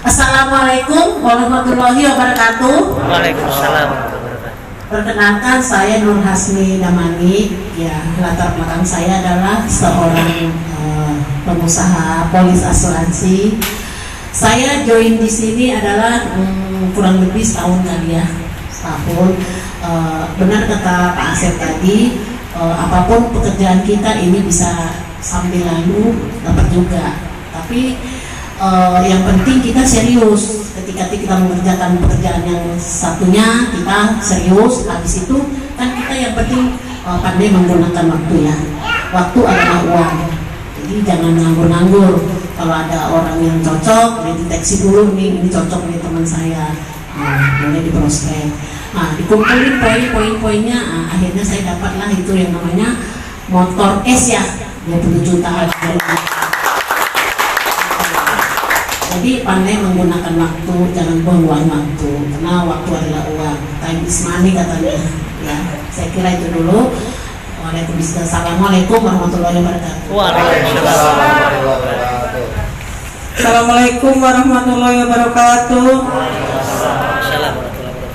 Assalamualaikum warahmatullahi wabarakatuh. Waalaikumsalam. Perkenalkan, saya Nur Hasmi Damani. Ya, latar belakang saya adalah seorang pengusaha polis asuransi. Saya join di sini adalah kurang lebih setahun kali ya, setahun. Benar kata Pak Asep tadi, apapun pekerjaan kita ini bisa sambil lalu dapat juga. Tapi yang penting kita serius. Ketika kita mengerjakan pekerjaan yang satunya, kita serius. Habis itu kan kita yang penting pandai menggunakan waktu ya. Waktu adalah uang. Jadi jangan nganggur-nganggur. Kalau ada orang yang cocok, dideteksi dulu nih, ini cocok nih teman saya. Boleh diprospek. Nah, dikumpulin poin-poinnya, akhirnya saya dapatlah itu yang namanya motor S ya, 20 juta. Jadi pandai menggunakan waktu, jangan buang-buang waktu, karena waktu adalah uang. Time is money katanya. Ya, saya kira itu dulu. Waalaikumsalam. Assalamualaikum warahmatullahi wabarakatuh. Assalamualaikum warahmatullahi wabarakatuh.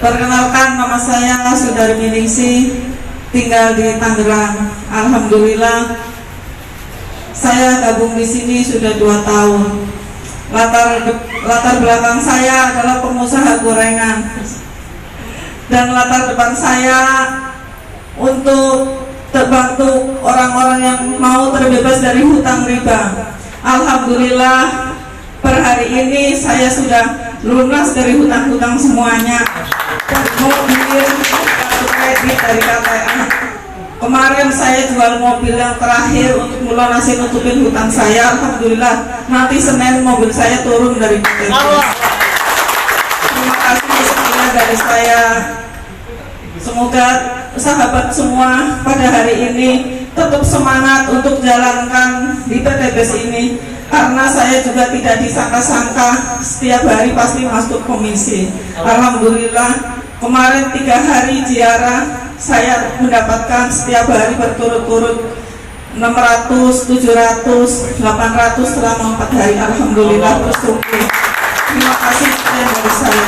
Perkenalkan, nama saya Sudarmi Ningsih, tinggal di Tangerang. Alhamdulillah, saya gabung di sini sudah 2 tahun. Latar belakang saya adalah pengusaha gorengan, dan latar depan saya untuk terbantu orang-orang yang mau terbebas dari hutang riba. Alhamdulillah, per hari ini saya sudah lunas dari hutang-hutang semuanya. Mobil, kartu kredit dari KTA. Kemarin saya jual mobil yang terakhir untuk melunasi nutupin hutang saya. Alhamdulillah, nanti Senin mobil saya turun dari KTP. Terima kasih, sekian dari saya. Semoga sahabat semua pada hari ini tetap semangat untuk jalankan di PTBS ini, karena saya juga tidak disangka-sangka setiap hari pasti masuk komisi. Alhamdulillah, kemarin 3 hari ziarah saya mendapatkan setiap hari berturut-turut 600, 700, 800 selama 4 hari. Alhamdulillah, bersyukur. Terima kasih sekian dari saya.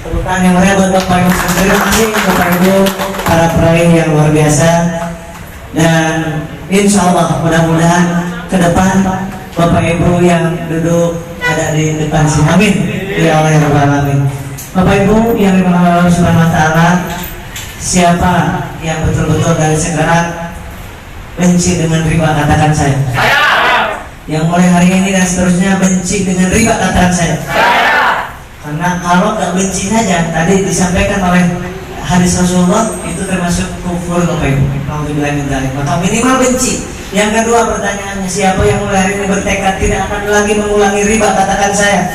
Tepukan yang meriah buat Bapak Ibu. Terima kasih Bapak Ibu, para peraih yang luar biasa. Dan insya Allah mudah-mudahan ke depan Bapak Ibu yang duduk ada di depan sini. Amin. Ya Allah ya Rabbal Alamin. Bapak Ibu yang dimiliki Allah Subhanahu wa Ta'ala, siapa yang betul-betul dari sekarang benci dengan riba, katakan saya. Yang mulai hari ini dan seterusnya benci dengan riba, katakan saya. Karena kalau nggak benci saja, tadi disampaikan oleh hadis Rasulullah, itu termasuk kufur Bapak Ibu. Maka minimal benci. Yang kedua pertanyaannya, siapa yang mulai hari ini bertekad tidak akan lagi mengulangi riba, katakan saya.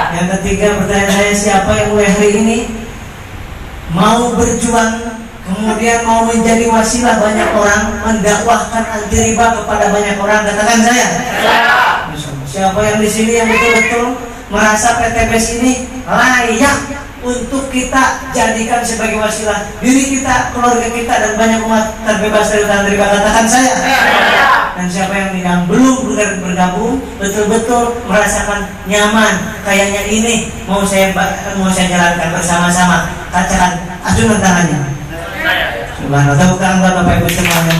Yang ketiga pertanyaan saya, siapa yang mulai hari ini mau berjuang, kemudian mau menjadi wasilah banyak orang, mendakwahkan anti riba kepada banyak orang, katakan saya. Siapa yang di sini yang betul-betul merasa PTBS ini layak untuk kita jadikan sebagai wasilah diri kita, keluarga kita, dan banyak umat terbebas dari hutang riba, katakan saya. Dan siapa yang belum benar bergabung, betul-betul merasakan nyaman, kayaknya ini mau saya jalankan bersama-sama, katakan acungkan tangannya. Subhanallah, bukan Bapak Ibu semuanya.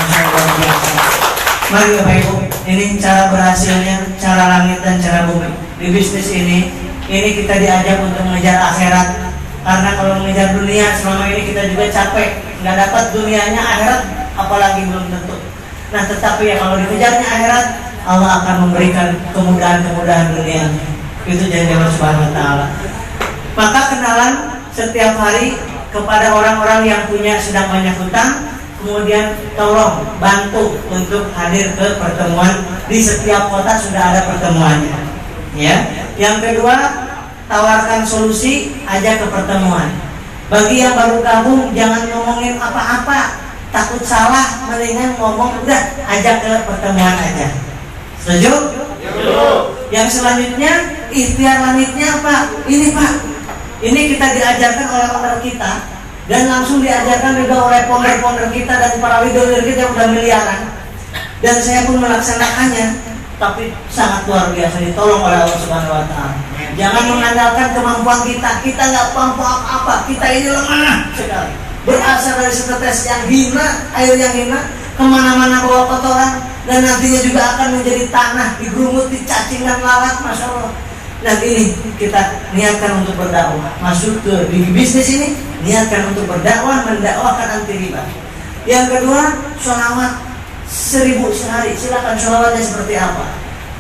Mari Bapak Ibu, ini cara berhasilnya, cara langit dan cara bumi. Di bisnis ini kita diajak untuk mengejar akhirat. Karena kalau mengejar dunia selama ini kita juga capek, nggak dapat dunianya, akhirat apalagi belum tentu. Nah, tetapi ya kalau dikejarnya akhirat, Allah akan memberikan kemudahan-kemudahan dunia. Itu janji Allah Subhanahu wa Ta'ala. Maka kenalan setiap hari kepada orang-orang yang sedang banyak hutang, kemudian tolong bantu untuk hadir ke pertemuan. Di setiap kota sudah ada pertemuannya. Ya. Yang kedua, tawarkan solusi, ajak ke pertemuan. Bagi yang baru gabung, jangan ngomongin apa-apa, takut salah, mendingan ngomong udah ajak ke pertemuan aja. Setuju? Yang selanjutnya, ikhtiar langitnya apa? Ini Pak, ini kita diajarkan oleh owner kita, dan langsung diajarkan juga oleh founder-founder kita dan para leader kita yang udah miliaran. Dan saya pun melaksanakannya. tapi sangat luar biasa ditolong oleh Allah Subhanahu Wa Taala. Jangan mengandalkan kemampuan kita nggak mampu apa-apa, kita ini lemah sekali. Berasal dari setetes yang hina, air yang hina, kemana-mana bawa kotoran, dan nantinya juga akan menjadi tanah, digerumut, dicacing dan lalat, masya Allah. Dan ini kita niatkan untuk berdakwah, masuk ke di bisnis ini, niatkan untuk berdakwah, mendakwahkan anti riba. Yang kedua, sholawat 1000 sehari. Silakan sholawatnya seperti apa.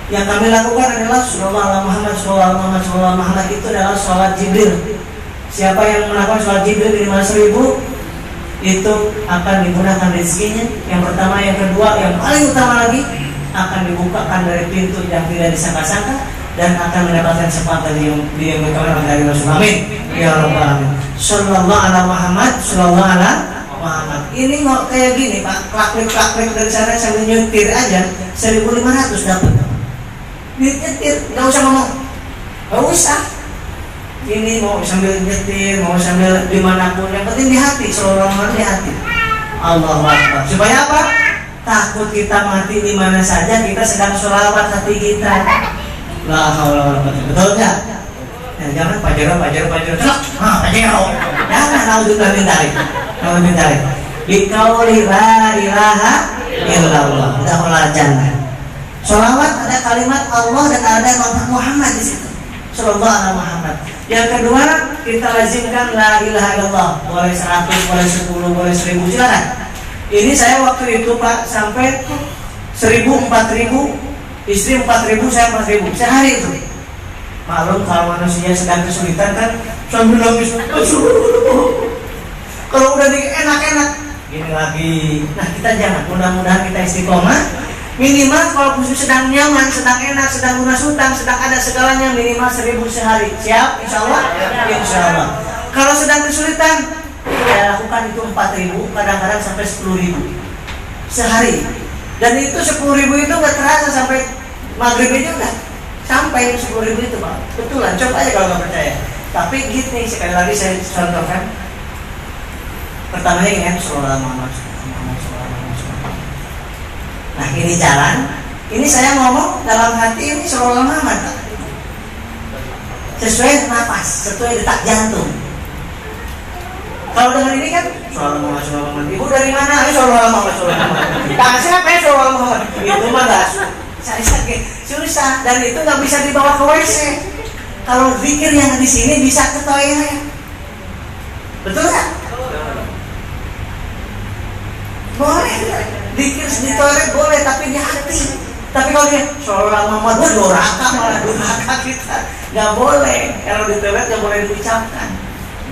Yang kami lakukan adalah Sallallahu Muhammad, Sallallahu Muhammad, Sallallahu Muhammad, itu adalah sholawat Jibril. Siapa yang melakukan sholawat Jibril minimal 1000, itu akan digunakan rezekinya. Yang pertama, yang kedua, yang paling utama lagi, akan dibukakan dari pintu yang tidak disangka-sangka dan akan mendapatkan sepatu yang diambilkan dari Rasul. Amin ya rabbal alamin. Sallallahu ala Muhammad, sallallahu ala Muhammad. Ini nggak kayak gini Pak, klak-klik dari sana sambil nyetir aja 1500 dapat. Nyetir, nggak usah ngomong, nggak usah. Ini mau sambil nyetir, mau sambil dimanapun, yang penting di hati, seolah-olah di hati. Allahu Akbar. Supaya apa? Takut kita mati di mana saja, kita sedang sholawat hati kita. La haula wala quwwata. Betul nggak? Nah, jangan pajero. Jangan naudzubillah min dzalik. Biqauli la ilaha illallah. Dakhulal jannah. Sholawat ada kalimat Allah dan ada Muhammad di situ. Sallallahu alaihi Muhammad. Yang kedua, kita lazimkan la ilaha illallah. Boleh 100, boleh 10, boleh 1000, silakan. Ini saya waktu itu Pak sampai 1000, 4000, istri 4000, saya 4000 sehari itu. Maklum kalau manusia sedang kesulitan kan sambil nangis. Kalau udah enak-enak gini lagi. Nah, kita jangan, mudah-mudahan kita istiqomah. Minimal kalau khusus sedang nyaman, sedang enak, sedang lunas hutang, sedang ada segalanya, minimal 1000 sehari. Siap? Insya Allah? Insya Allah. Kalau sedang kesulitan, ya lakukan itu 4000, kadang-kadang sampai 10.000 sehari. Dan itu 10.000 itu nggak terasa sampai maghrib juga. Sampai 10.000 itu Pak. Betulan, coba aja kalau nggak percaya. Tapi gini, sekali lagi saya contohkan. Pertamanya ingat Sallallahu Muhammad. Nah, ini jalan. Ini saya ngomong dalam hati ini Sallallahu Muhammad. Sesuai nafas, sesuai detak jantung. Kalau dengan ini kan Sallallahu Muhammad. Ibu dari mana? Sallallahu Muhammad. Siapa ya Sallallahu Muhammad? Itu mah nggak susah dan itu nggak bisa dibawa ke WC. Kalau zikir yang di sini bisa ke toilet. Betul nggak? Boleh. Zikir di toilet boleh, tapi di hati. Tapi kalau dia Sallallahu Muhammad, durhaka kita. Nggak boleh. Kalau di toilet nggak boleh diucapkan.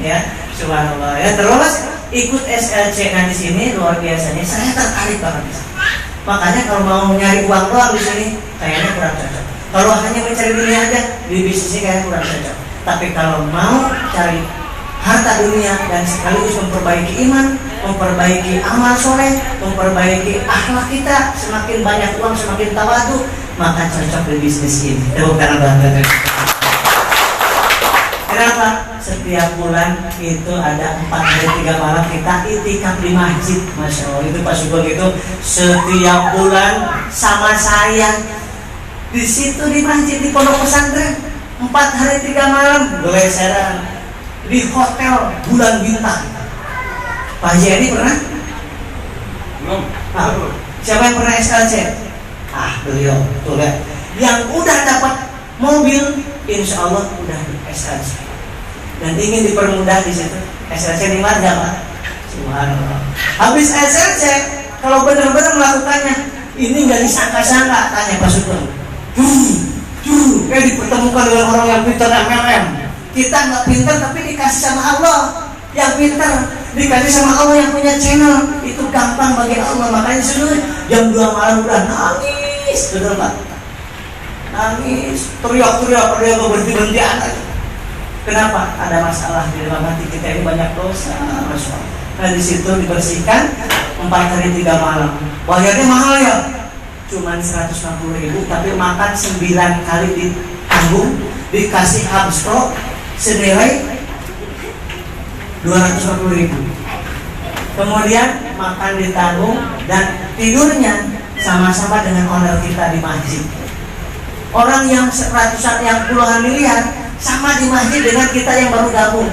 Ya, subhanallah. Ya, terus ikut SLC di sini luar biasanya. Saya tertarik banget. Makanya kalau mau nyari uang doang di sini kayaknya kurang cocok. Kalau hanya mencari dunia aja di bisnis ini kayaknya kurang cocok. Tapi kalau mau cari harta dunia dan sekaligus memperbaiki iman, memperbaiki amal soleh, memperbaiki akhlak kita, semakin banyak uang, semakin tawadu, maka cocok di bisnis ini. Bukan bangga. Kenapa? Setiap bulan itu ada 4 hari 3 malam kita itikaf di masjid. Masya Allah, itu Pak Sugeng itu setiap bulan sama saya di situ di masjid di pondok pesantren 4 hari 3 malam beleseran di hotel bulan bintang. Pak Haji ini pernah? Belum. Siapa yang pernah SLC? Beliau tuh lihat. Yang udah dapat mobil, insya Allah udah di SLC. Dan ingin dipermudah di situ. SLC di marga Pak. Subhanallah. Habis SLC, kalau benar-benar melakukannya, ini nggak disangka-sangka. Tanya Pak Sugeng. Kayak dipertemukan dengan orang yang pintar MLM. Kita nggak pintar tapi dikasih sama Allah. Yang pintar dikasih sama Allah yang punya channel. Itu gampang bagi Allah. Makanya sudah jam 2 malam udah nangis, betul Pak? Nangis, teriak-teriak, nggak berhenti anak. Kenapa? Ada masalah di dalam hati kita ini, banyak dosa. Nah di situ dibersihkan 4 hari 3 malam. Bayarnya mahal ya, cuman 150.000, tapi makan 9 kali ditanggung, dikasih habsro senilai 250.000. Kemudian makan ditanggung dan tidurnya sama-sama dengan owner kita di masjid. Orang yang ratusan, yang puluhan miliar sama di masjid dengan kita yang baru gabung.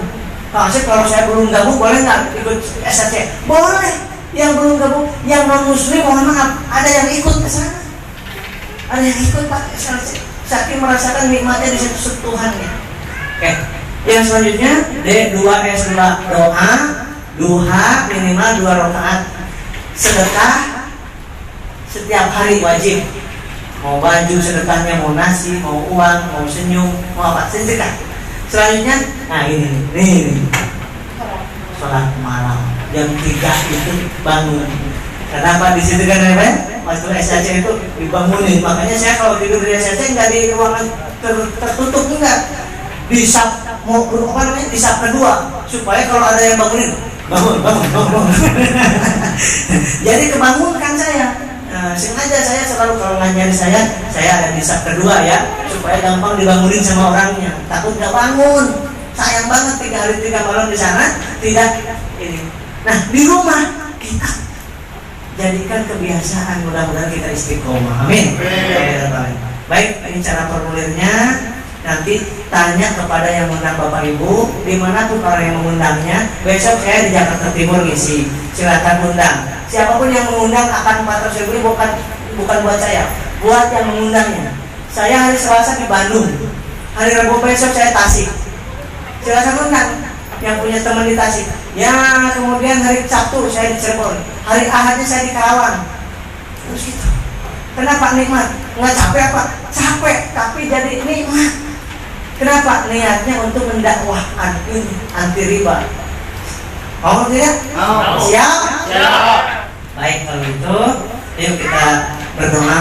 Kalau saya belum gabung boleh nggak ikut SAC? Boleh. Yang belum gabung, yang non muslim mohon maaf, ada yang ikut ke sana. Ada yang ikut Pak SAC. Saking merasakan nikmatnya di situ sentuhannya. Oke. Yang selanjutnya D2S2 doa duha minimal 2 rakaat. Sedekah setiap hari wajib. Mau baju sedekahnya, mau nasi, mau uang, mau senyum, mau apa sedekah. Selanjutnya, nah ini sholat malam jam 3 itu bangun. Kenapa di situ kan waktu SAC itu dibangunin. Makanya saya kalau tidur di SAC nggak di ruangan tertutup, enggak. Disap disap kedua supaya kalau ada yang bangunin bangun. Jadi kebangunkan saya. Sengaja saya selalu kalau ngajar saya ada di sab kedua ya, supaya gampang dibangunin sama orangnya. Takut nggak bangun, sayang banget 3 hari 3 malam di sana tidak ini. Nah di rumah kita jadikan kebiasaan, mudah-mudahan kita istiqomah. Amin. Baik, ini cara formulirnya. Nanti tanya kepada yang mengundang Bapak Ibu, dimanapun orang yang mengundangnya. Besok saya di Jakarta Timur ngisi, silakan undang. Siapapun yang mengundang akan 400.000, bukan buat saya, buat yang mengundangnya. Saya hari Selasa di Bandung, hari Rabu besok saya Tasik. Silakan undang yang punya teman di Tasik. Ya, kemudian hari Sabtu saya di Cirebon, hari Ahadnya saya di Karawang. Terus gitu. Kenapa nikmat? Nggak capek apa? Capek, tapi jadi nikmat. Kenapa? Niatnya untuk mendakwahkan ini anti riba. Mau tidak? Mau. Siap? Siap. Baik, kalau gitu, yuk kita berdoa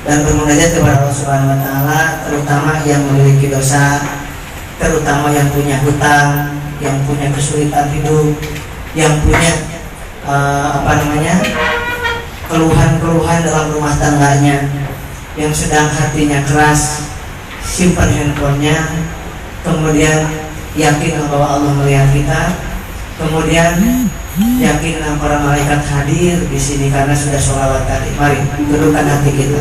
dan bermunajat kepada Allah Subhanahu Wa Taala, terutama yang memiliki dosa, terutama yang punya hutang, yang punya kesulitan hidup, yang punya keluhan-keluhan dalam rumah tangganya, yang sedang hatinya keras, simpan handphonenya, kemudian yakinlah bahwa Allah melihat kita, kemudian yakinlah para malaikat hadir di sini karena sudah sholawat tadi. Mari dudukkan hati kita.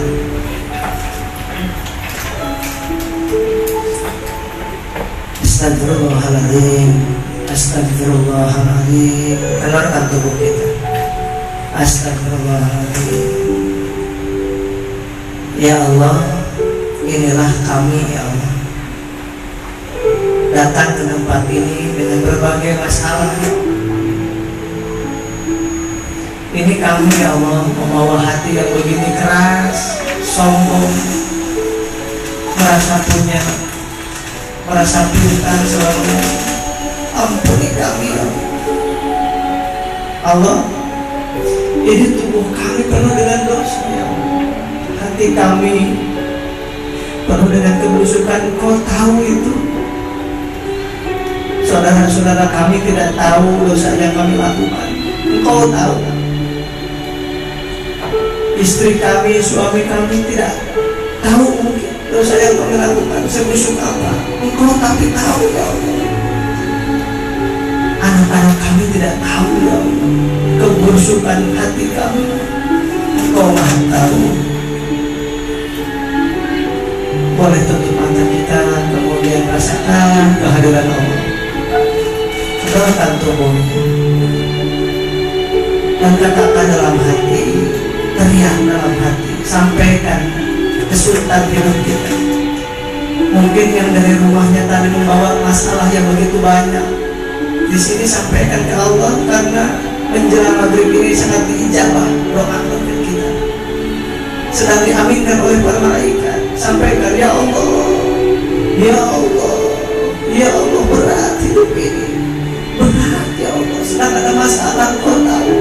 Astagfirullahaladzim, astagfirullahaladzim. Keluarkan tubuh kita. Astagfirullahaladzim. Ya Allah, inilah kami ya Allah, datang ke tempat ini dengan berbagai masalah. Ini kami ya Allah membawa hati yang begini keras, sombong, merasa punya, merasa pintar selalu. Ampuni kami ya Allah. Ini tubuh kami penuh dengan dosa ya Allah. Hati kami penuh dengan kebusukan. Engkau tahu itu. Saudara-saudara kami tidak tahu dosa yang kami lakukan. Engkau tahu. Istri kami, suami kami tidak tahu mungkin dosa yang kami lakukan sebusuk apa. Engkau tapi tahu ya Allah. Anak-anak kami tidak tahu ya Allah kebusukan hati kami. Engkau maha tahu. Boleh tutup mata kita, kemudian rasakan kehadiran Allah. Doakan tubuhnya dan katakan dalam hati, teriak dalam hati, sampaikan kesulitan hidup kita. Mungkin yang dari rumahnya tadi membawa masalah yang begitu banyak, di sini sampaikan ke Allah karena menjelang maghrib ini sangat diijabah doa kita, sedang diaminkan oleh para malaikat. Sampaikan, ya Allah, ya Allah, ya Allah, berat hidup ini, berat ya Allah, sedang ada masalah Kau tahu.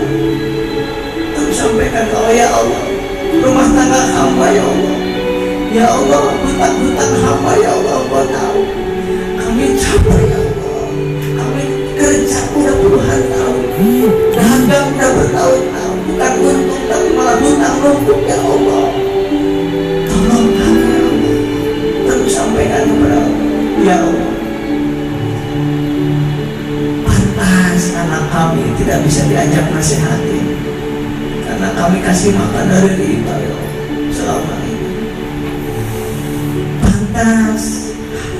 Terus sampaikan kalau ya Allah, rumah tangga hamba ya Allah, ya Allah, hutang-hutang hamba ya Allah, Kau tahu. Kami capek ya Allah, kami kerja udah puluhan tahun, dagang udah bertahun-tahun, bukan untung tapi malah hutang numpuk ya Allah. Tolong kami ya Allah. Terus sampaikan kepada Allah, ya Allah, pantas anak kami tidak bisa diajak nasihati karena kami kasih makan dari riba ya Allah selama ini. sepintas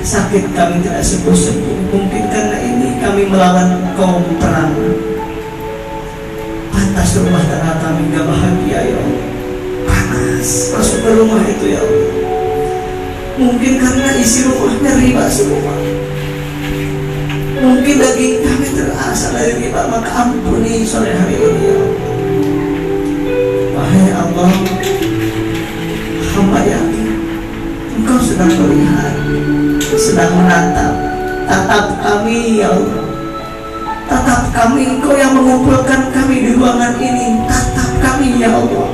sakit kami tidak sembuh-sembuh. Mungkin karena ini kami melawan kaum perang. Pantas rumah tangga kami gak bahagia ya Allah. Panas masuk ke rumah itu ya Allah. Mungkin karena isi rumahnya riba semua. Mungkin daging kami terasa dari riba, maka ampuni sore hari ini ya Allah. Wahai Allah, hamba yakin Engkau sedang melihat, sedang menatap, tatap kami ya Allah. Tatap kami, Engkau yang mengumpulkan kami di ruangan ini. Tatap kami ya Allah.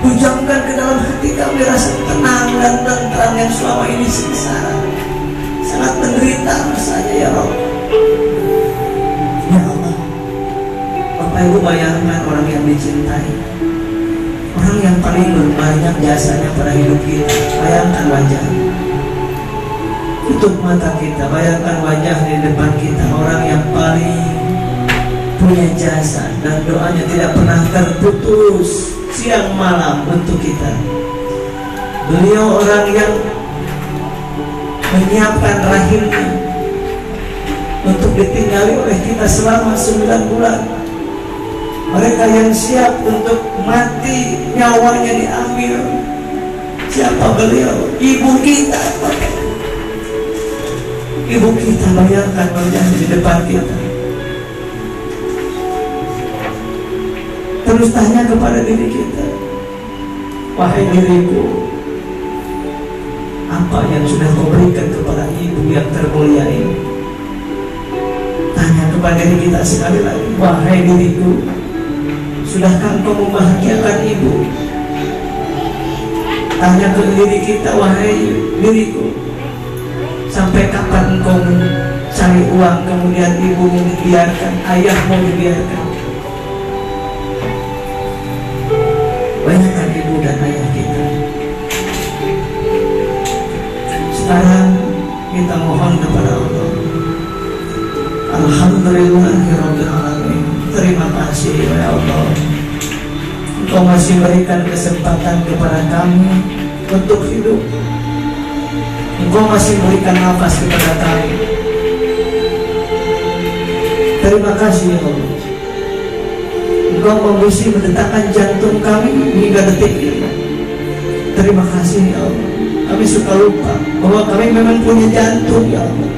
Pujamkan ke dalam hati kami rasa tenang dan tentram yang selama ini sengsara, sangat menderita rasanya ya Allah. Ya Allah, Bapak Ibu bayangkan orang yang dicintai, orang yang paling berbanyak jasanya pada hidup kita. Bayangkan wajah, tutup mata kita, bayangkan wajah di depan kita, orang yang paling punya jasa dan doanya tidak pernah terputus siang malam untuk kita. Beliau orang yang menyiapkan rahimnya untuk ditinggali oleh kita selama 9 bulan. Mereka yang siap untuk mati, nyawanya diambil. Siapa beliau? Ibu kita. Ibu kita, bayangkan wajah di depan kita. Terus tanya kepada diri kita, wahai diriku, apa yang sudah kau berikan kepada ibu yang termulia ini? Tanya kepada diri kita sekali lagi, wahai diriku, sudahkah engkau membahagiakan ibu? Tanya ke diri kita, wahai diriku, sampai kapan engkau cari uang kemudian ibumu membiarkan, ayahmu membiarkan? Banyakkan ibu dan ayah kita. Sekarang kita mohon kepada Allah. Alhamdulillahirabbil alamin. Terima kasih ya Allah, Engkau masih berikan kesempatan kepada kami untuk hidup. Engkau masih berikan nafas kepada kami. Terima kasih ya Allah. Engkau masih mendetakkan jantung kami hingga detik ini. Terima kasih ya Allah. Kami suka lupa bahwa kami memang punya jantung ya Allah.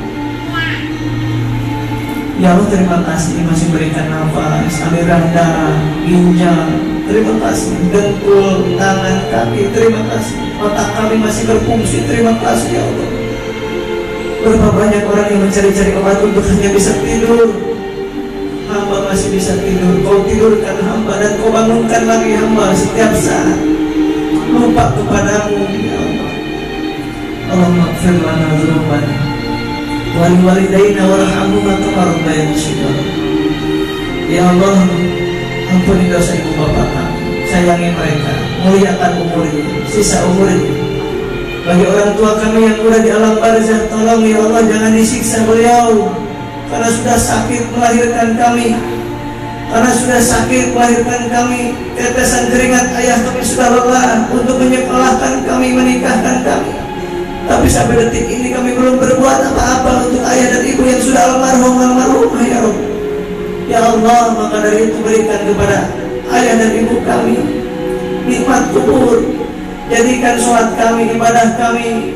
Ya Allah, terima kasih masih berikan nafas, aliran darah, ginjal. Terima kasih dengkul, tangan, kaki. Terima kasih otak kami masih berfungsi. Terima kasih ya Allah. Berapa banyak orang yang mencari-cari obat untuk hanya bisa tidur. Hamba masih bisa tidur. Kau tidurkan hamba dan kau bangunkan lagi hamba setiap saat. Lupa kepadamu ya Allah. Allahumma ighfir lana dzunubana wa liwalidayna warhamhuma kama rabbayana shighara. Ya Allah, ampuni dosa ibu bapak kami, sayangi mereka, muliakan umurnya, sisa umurnya. Bagi orang tua kami yang sudah di alam barzah, tolong ya Allah jangan disiksa beliau, karena sudah sakit melahirkan kami, karena sudah sakit melahirkan kami. Tetesan keringat ayah kami sudah lelah untuk menyekolahkan kami, menikahkan kami. Tapi sampai detik ini kami belum berbuat apa-apa untuk ayah dan ibu yang sudah almarhumah ya Rabb. Ya Allah, maka dari itu berikan kepada ayah dan ibu kami nikmat kubur. Jadikan sholat kami, ibadah kami,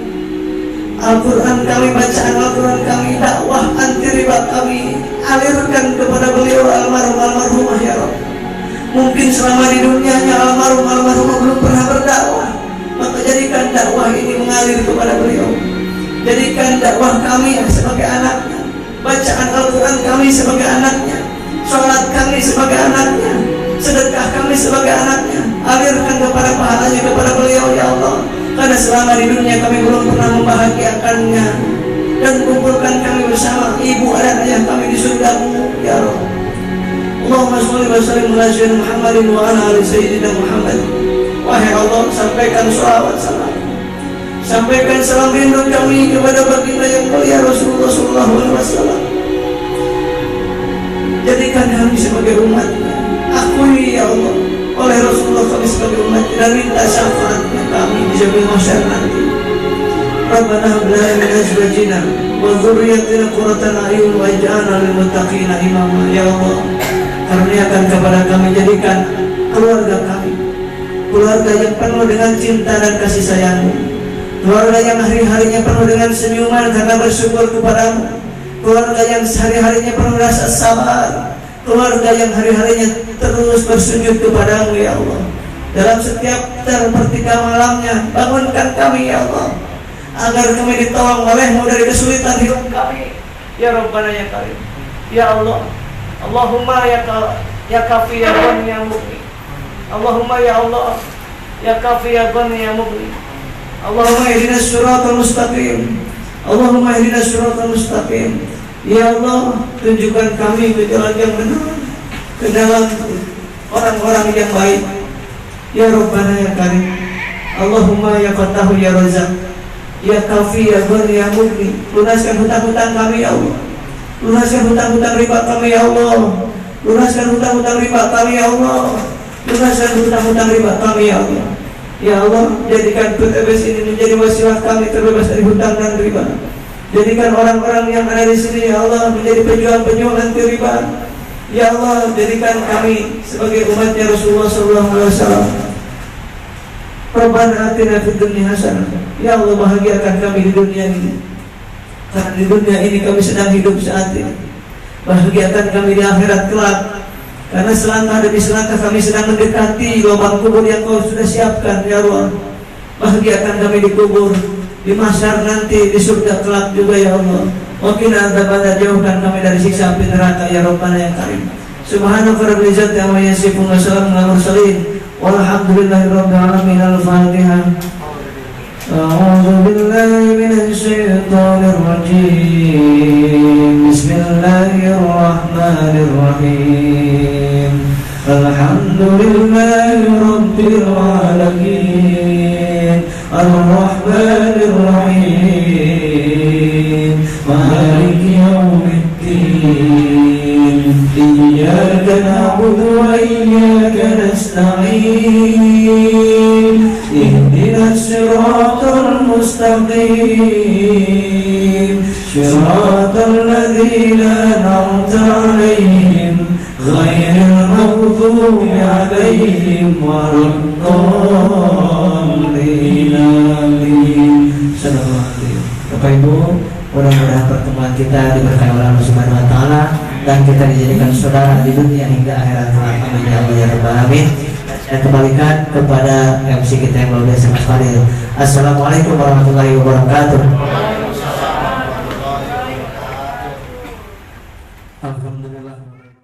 Al-Quran kami, bacaan Al-Quran kami, dakwah anti riba kami alirkan kepada beliau almarhumah ya Rabb. Mungkin selama di dunianya almarhumah belum pernah berdakwah, maka jadikan dakwah ini mengalir kepada beliau. Jadikan dakwah kami sebagai anaknya, bacaan Al-Quran kami sebagai anaknya, sholat kami sebagai anaknya, sedekah kami sebagai anaknya, alirkan kepada pahalanya kepada beliau ya Allah. Karena selama di dunia kami belum pernah membahagiakannya, dan kumpulkan kami bersama ibu dan ayah kami di surga-Mu ya Allah. Allahumma sholli wa sallim ala sayyidina Muhammadin wa ala ali sayyidina Muhammad. Wahai Allah, sampaikan sholawat salam, sampaikan salam rindu kami kepada baginda yang mulia Rasulullah sallallahu alaihi wasallam. Jadikan kami sebagai umat-Nya, akui ya Allah oleh Rasulullah kami sebagai umat, dan minta syafaatnya kami jami'il mahsyar nanti. Rabbana hab lana min azwajina wa dhurriyyatina qurrata a'yun waj'alna lil muttaqina imama. Ya Allah, karuniakan kepada kami, jadikan keluarga kami keluarga yang penuh dengan cinta dan kasih sayang-Mu, keluarga yang hari-harinya penuh dengan senyuman karena bersyukur kepadamu, keluarga yang hari-harinya penuh rasa sabar, keluarga yang hari-harinya terus bersujud kepadamu. Ya Allah, dalam setiap sepertiga malamnya bangunkan kami ya Allah, agar kami ditolong oleh-Mu dari kesulitan hidup kami. Ya Rabbana ya Karim, ya Allah, Allahumma ya kafi ya ghani ya mughni, Allahumma ya Allah ya kafi ya ghani ya mughni, Allahumma ihdinas siratal mustaqim, Allahumma ihdinas siratal mustaqim. Ya Allah, tunjukkan kami ke jalan yang benar, ke dalam orang-orang yang baik. Ya Rabbana ya Karim, Allahumma ya Fattahu ya Razak, ya Kafi ya Ghani ya Mughni. Lunaskan hutang-hutang kami ya Allah, lunaskan hutang-hutang riba kami ya Allah, lunaskan hutang-hutang riba kami ya Allah, lunaskan hutang-hutang riba kami ya Allah. Ya Allah, jadikan PTBS ini menjadi wasilah kami terbebas dari hutang dan riba. Jadikan orang-orang yang ada di sini ya Allah menjadi pejuang-pejuang anti riba. Ya Allah, jadikan kami sebagai umatnya Rasulullah SAW. Rabbana atina fid dunya hasanah. Ya Allah, bahagiakan kami di dunia ini, karena di dunia ini kami sedang hidup saat ini. Bahagiakan kami di akhirat kelak, karena selangkah demi selangkah kami sedang mendekati lubang kubur yang Kau sudah siapkan. Ya Allah, bahagiakan kami di kubur, di mahsyar nanti, di surga kelak juga ya Allah. Qina adzabannar, jauhkan kami dari siksa api neraka ya Rabbana ya Karim. Subhanaka rabbil izzati amma yasifun wa salamun alal mursalin walhamdulillahi rabbil alamin. Al-Fatihah. A'udzu billahi minasy syaithanir rajim. Bismillahirrahmanirrahim. Alhamdulillahi rabbil alamin. Ar-Rahmanir Rahim. Maliki yaumiddin. Iyyaka na'budu wa iyyaka nasta'in. Ihdinas siratal mustaqim. Siratal ladzina an'amta 'alaihim ghairil maghdubi 'alaihim waladdallin. Bapak Ibu, mudah-mudahan pertemuan kita diberkahi oleh Allah Subhanahu wa taala dan kita dijadikan saudara di dunia hingga akhirat kelak. Amin ya Allah ya rabbal alamin. Saya kembalikan kepada MC kita yang luar biasa Mas Fadil. Assalamualaikum warahmatullahi wabarakatuh. Alhamdulillah.